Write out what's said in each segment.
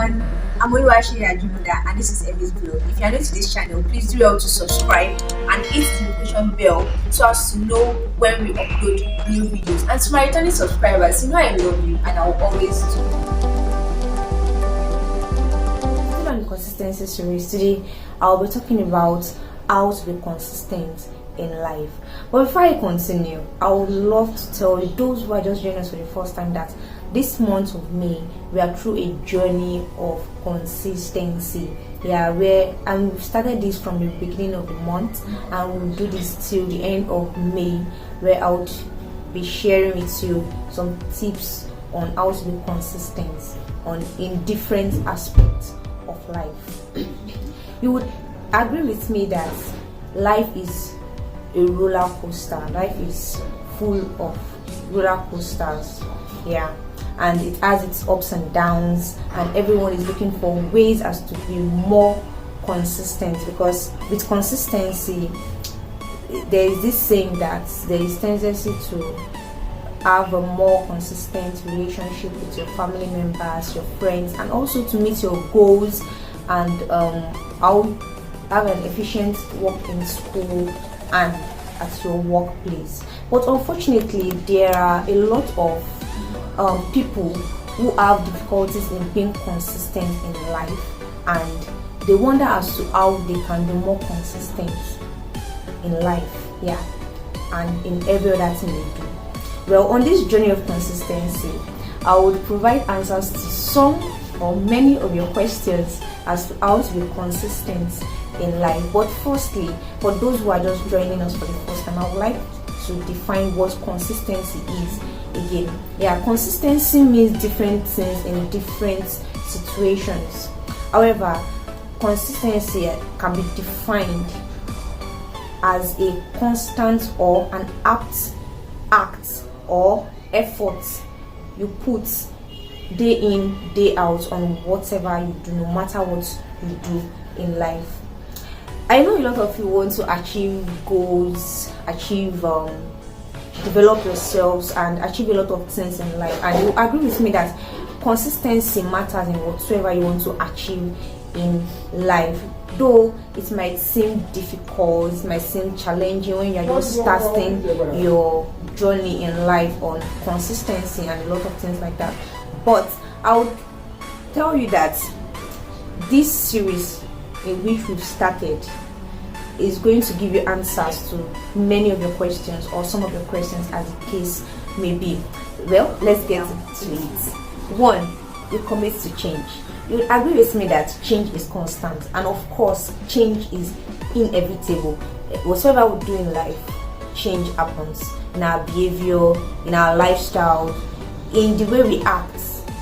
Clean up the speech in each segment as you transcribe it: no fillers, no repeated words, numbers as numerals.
everyone, I'm Oluwaseyi Ajimuda and this is EMMY'S vlog. If you are new to this channel, please do well to subscribe and hit the notification bell so as to know when we upload new videos. And to my returning subscribers, you know I love you and I will always do. Still on the consistency series, today I'll be talking about how to be consistent in life. But before I continue, I would love to tell you, those who are just joining us for the first time, that this month of May we are through a journey of consistency. Where we've started this from the beginning of the month and we'll do this till the end of May, where I would be sharing with you some tips on how to be consistent in different aspects of life. You would agree with me that life is a roller coaster. Life is full of roller coasters, and it has its ups and downs, and everyone is looking for ways as to be more consistent, because with consistency there is this saying that there is tendency to have a more consistent relationship with your family members, your friends, and also to meet your goals and how have an efficient work in school and at your workplace. But unfortunately, there are a lot of people who have difficulties in being consistent in life, and they wonder as to how they can be more consistent in life, and in every other thing they do. Well, on this journey of consistency, I would provide answers to some or many of your questions as to how to be consistent in life. But firstly, for those who are just joining us for the first time, I would like to define what consistency is again. Consistency means different things in different situations. However, consistency can be defined as a constant or an act or effort you put day in, day out on whatever you do, no matter what you do in life. I know a lot of you want to achieve goals, develop yourselves and achieve a lot of things in life, and you agree with me that consistency matters in whatsoever you want to achieve in life. Though it might seem difficult, it might seem challenging when you're just starting your journey in life on consistency and a lot of things like that. But I would tell you that this series in which we've started is going to give you answers to many of your questions, or some of your questions as the case may be. Well, let's get to it. 1, you commit to change. You would agree with me that change is constant, and of course change is inevitable. Whatever we do in life, change happens in our behavior, in our lifestyle, in the way we act,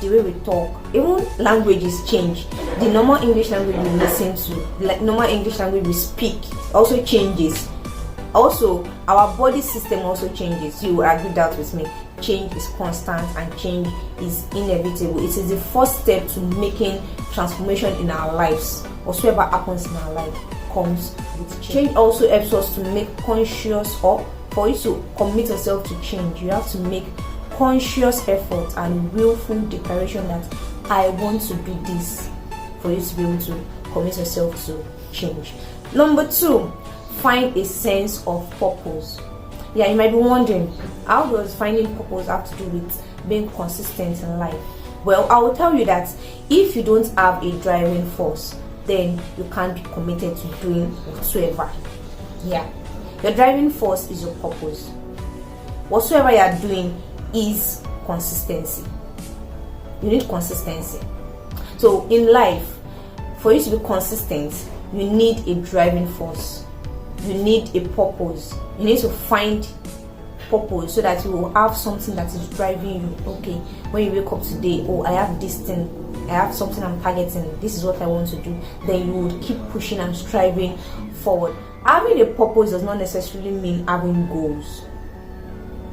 the way we talk. Even languages change. The normal English language we listen to, like normal English language we speak, also changes. Also, our body system also changes. You will agree that with me. Change is constant and change is inevitable. It is the first step to making transformation in our lives. Whatsoever happens in our life comes with change. Change also helps us to make conscious, or for you to commit yourself to change, you have to make conscious effort and willful declaration that I want to do this, for you to be able to commit yourself to change. Number 2, find a sense of purpose. You might be wondering, how does finding purpose have to do with being consistent in life? Well, I will tell you that if you don't have a driving force, then you can't be committed to doing whatsoever. Your driving force is your purpose. Whatsoever you are doing is consistency. You need consistency. So in life, for you to be consistent, you need a driving force. You need a purpose. You need to find purpose so that you will have something that is driving you. Okay, when you wake up today, I have this thing, I have something I'm targeting, this is what I want to do. Then you would keep pushing and striving forward. Having a purpose does not necessarily mean having goals.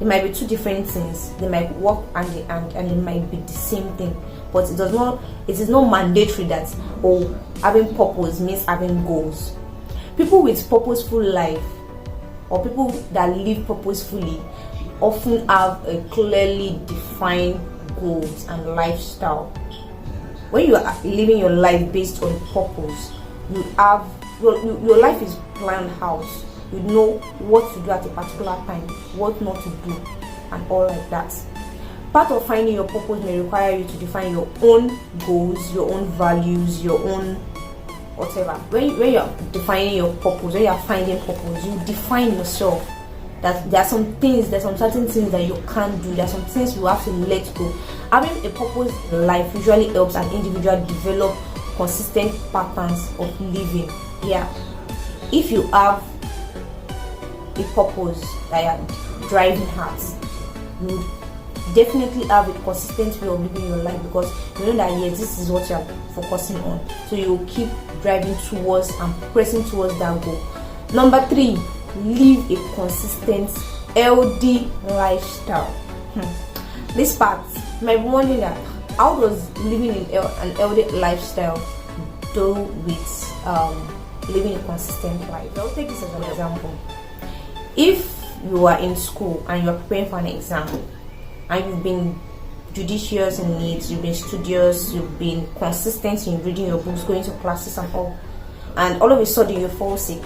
It might be two different things. They might work and it might be the same thing. But it is not mandatory that having purpose means having goals. People with purposeful life, or people that live purposefully, often have a clearly defined goals and lifestyle. when you are living your life based on purpose, you have your life is planned out. You know what to do at a particular time, what not to do, and all like that. Part of finding your purpose may require you to define your own goals, your own values, your own whatever. When you're defining your purpose, when you're finding purpose, you define yourself. That there's some certain things that you can't do. There's some things you have to let go. Having a purpose in life usually helps an individual develop consistent patterns of living. Yeah, if you have a purpose that you're driving at, you definitely have a consistent way of living your life, because you know that yes, this is what you're focusing on. So you will keep driving towards and pressing towards that goal. Number 3, live a consistent, healthy lifestyle. This part, you might be wondering that how does living an healthy lifestyle do with living a consistent life? I'll take this as an example. If you are in school and you are preparing for an exam, and you've been judicious in it, you've been studious, you've been consistent in reading your books, going to classes and all of a sudden you fall sick,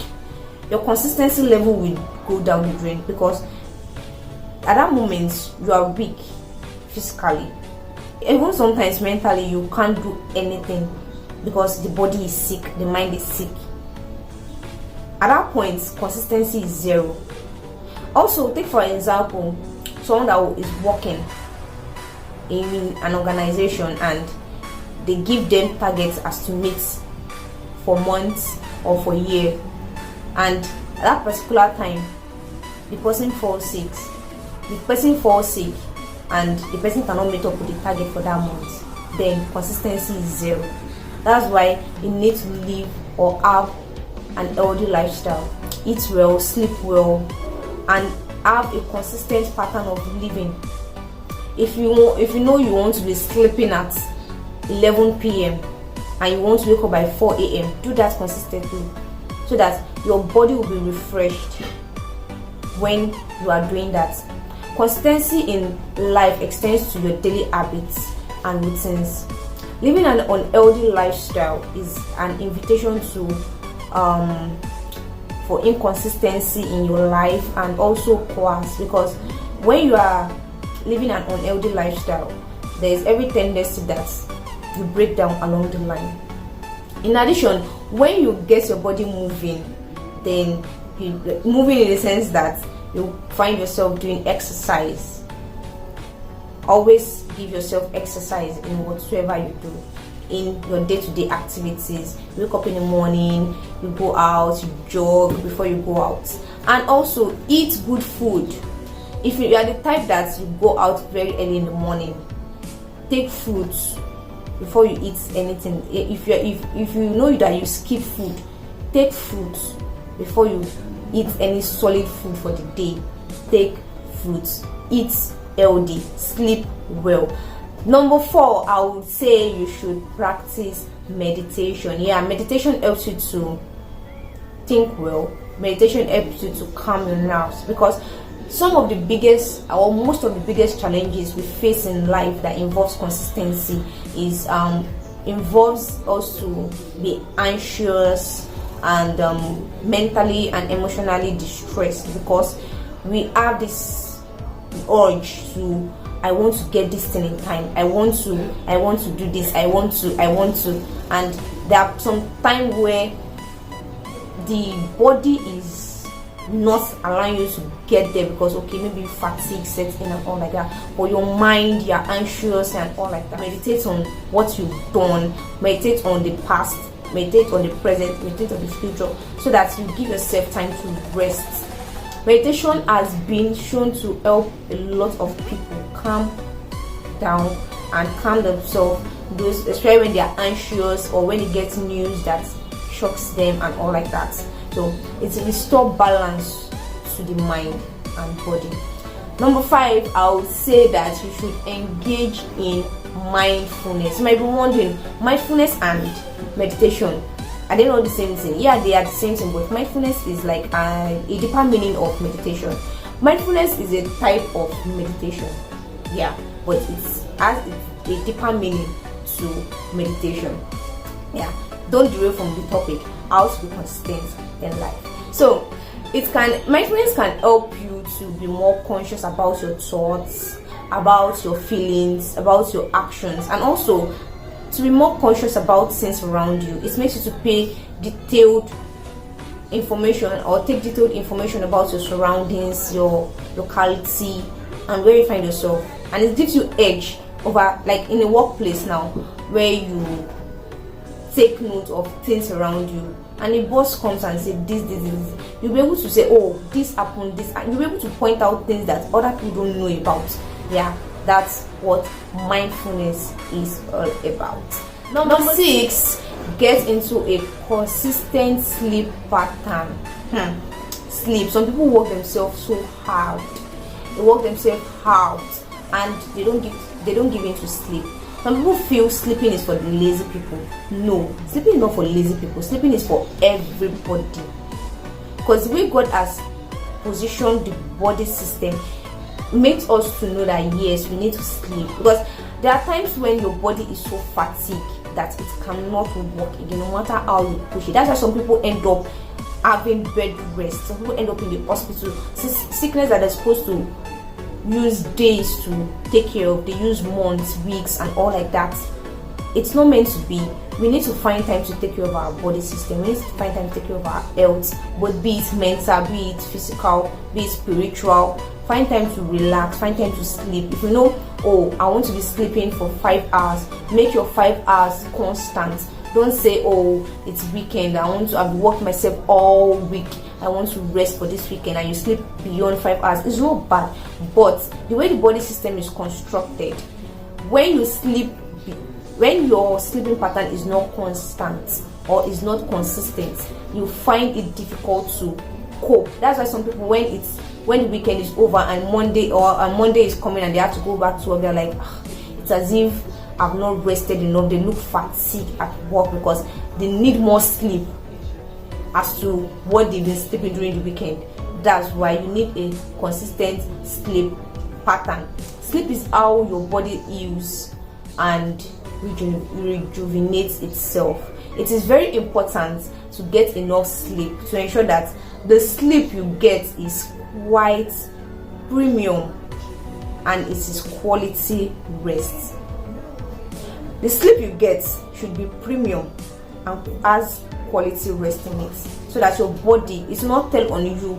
your consistency level will go down the drain, because at that moment you are weak physically. Even sometimes mentally you can't do anything because the body is sick, the mind is sick. At that point, consistency is zero. Also, take for example someone that is working in an organization and they give them targets as to meet for months or for a year, and at that particular time the person falls sick and the person cannot meet up with the target for that month, then consistency is zero. That's why you need to live or have an healthy lifestyle. Eat well, sleep well, and have a consistent pattern of living. If you know you want to be sleeping at 11 p.m. and you want to wake up by 4 a.m., do that consistently so that your body will be refreshed when you are doing that. Consistency in life extends to your daily habits and routines. Living an unhealthy lifestyle is an invitation to for inconsistency in your life and also chaos, because when you are living an unhealthy lifestyle, there is every tendency that you break down along the line. In addition, when you get your body moving, then moving in the sense that you find yourself doing exercise. Always give yourself exercise in whatsoever you do, in your day-to-day activities. You wake up in the morning, you go out, you jog before you go out, and also eat good food. If you are the type that you go out very early in the morning, take fruits before you eat anything. If you know that you skip food, take fruits before you eat any solid food for the day. Take fruits, eat healthy, sleep well. Number 4, I would say you should practice meditation. Yeah, meditation helps you to think well. Meditation helps you to calm your nerves, because some of the biggest or most of the biggest challenges we face in life that involves consistency is involves us to be anxious and mentally and emotionally distressed, because we have this urge to, I want to get this thing in time, I want to do this, I want to, and there are some time where the body is not allowing you to get there because maybe fatigue sets in and all like that, but your mind, you're anxious and all like that. Meditate on what you've done, meditate on the past, meditate on the present, meditate on the future, so that you give yourself time to rest. Meditation has been shown to help a lot of people calm down and calm themselves, those especially when they are anxious or when they get news that shocks them and all like that. So it's a restore balance to the mind and body. Number 5, I would say that you should engage in mindfulness. You might be wondering, mindfulness and meditation, are they not the same thing? Yeah, they are the same thing, but mindfulness is like a deeper meaning of meditation. Mindfulness is a type of meditation, yeah, but it has a deeper meaning to meditation. Yeah, don't derail from the topic, how to be consistent in life. So mindfulness can help you to be more conscious about your thoughts, about your feelings, about your actions, and also to be more conscious about things around you. It makes you to pay detailed information or take detailed information about your surroundings, your locality, and where you find yourself. And it gives you edge over, like in a workplace now, where you take note of things around you, and a boss comes and say this, you'll be able to say, oh, this happened, this, and you'll be able to point out things that other people don't know about. Yeah, that's what mindfulness is all about. Number 6, get into a consistent sleep pattern. Sleep. Some people work themselves so hard. They work themselves hard and they don't give in to sleep. Some people feel sleeping is for the lazy people. No, sleeping is not for lazy people. Sleeping is for everybody. Because the way God has positioned the body system makes us to know that yes, we need to sleep. Because there are times when your body is so fatigued that it cannot work again, no matter how you push it. That's why some people end up having bed rest. Some people end up in the hospital. Sickness that they're supposed to use days to take care of, they use months, weeks, and all like that. It's not meant to be. We need to find time to take care of our body system. We need to find time to take care of our health, but be it mental, be it physical, be it spiritual. Find time to relax, find time to sleep. If you know, oh, I want to be sleeping for 5 hours, make your 5 hours constant. Don't say, oh, it's weekend, I've worked myself all week, I want to rest for this weekend, and you sleep beyond 5 hours. It's not bad, but the way the body system is constructed, when your sleeping pattern is not constant or is not consistent, you find it difficult to cope. That's why some people, when the weekend is over and Monday is coming and they have to go back to work, they're like, it's as if I've not rested enough. They look fatigued at work because they need more sleep as to what they've been sleeping during the weekend. That's why you need a consistent sleep pattern. Sleep is how your body heals and rejuvenates itself. It is very important to get enough sleep to ensure that the sleep you get is quite premium and it is quality rest. The sleep you get should be premium and has quality rest in it, so that your body is not tell on you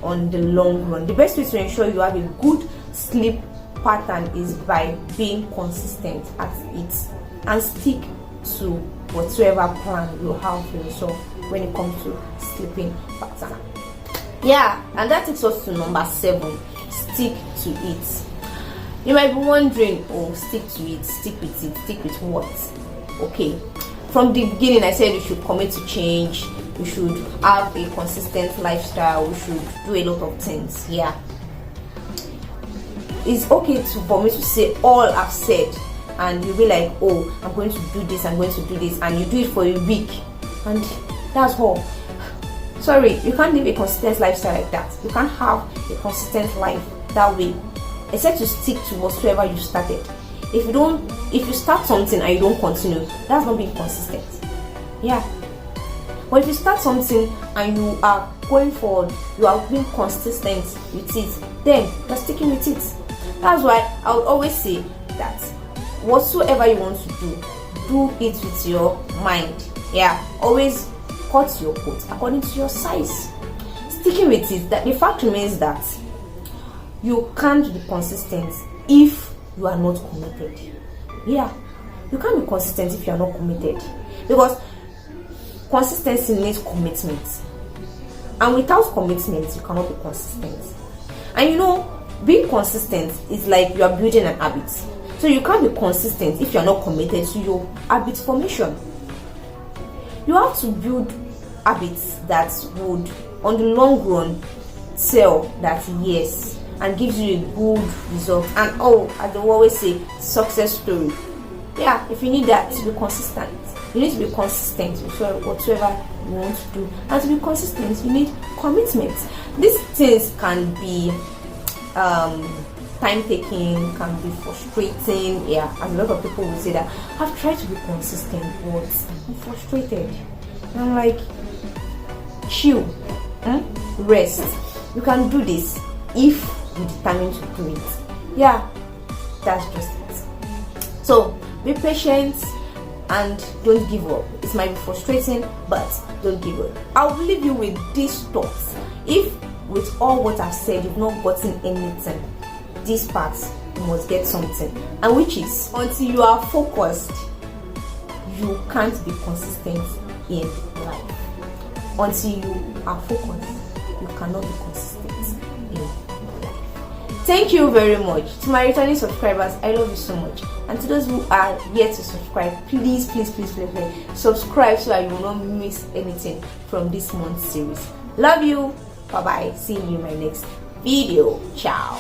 on the long run. The best way to ensure you have a good sleep pattern is by being consistent at it and stick to whatsoever plan you have for yourself when it comes to sleeping pattern. Yeah, and that takes us to number 7, stick to it. You might be wondering, oh, stick to it, stick with it, stick with what? Okay, from the beginning I said you should commit to change, you should have a consistent lifestyle, you should do a lot of things. Yeah, it's okay for me to say all I've said, and you'll be like, oh, I'm going to do this, I'm going to do this, and you do it for a week, and that's all. Sorry, you can't live a consistent lifestyle like that. You can't have a consistent life that way, except to stick to whatsoever you started. If you start something and you don't continue, that's not being consistent. Yeah. But if you start something and you are going forward, you are being consistent with it, then you're sticking with it. That's why I would always say that whatsoever you want to do it with your mind. Yeah. Always cut your coat according to your size. Sticking with it, that the fact remains that you can't be consistent if you are not committed. Yeah, you can't be consistent if you are not committed, because consistency needs commitment, and without commitment you cannot be consistent. And being consistent is like you are building an habit, so you can't be consistent if you are not committed to your habit formation. You have to build habits that would on the long run tell that yes, and gives you a good result. And as they always say, success story. Yeah, if you need that to be consistent, you need to be consistent with whatever you want to do, and to be consistent you need commitment. These things can be time taking, can be frustrating. Yeah, and a lot of people will say that I've tried to be consistent, but I'm frustrated. And I'm like, chill, rest. You can do this if you're determined to do it. Yeah, that's just it. So be patient and don't give up. It might be frustrating, but don't give up. I'll leave you with these thoughts. If with all what I've said you've not gotten anything, this part you must get something, and which is, until you are focused, you can't be consistent in life. Until you are focused, you cannot be consistent in life. Thank you very much. To my returning subscribers, I love you so much. And to those who are yet to subscribe, please subscribe so that you will not miss anything from this month's series. Love you. Bye bye. See you in my next video. Ciao.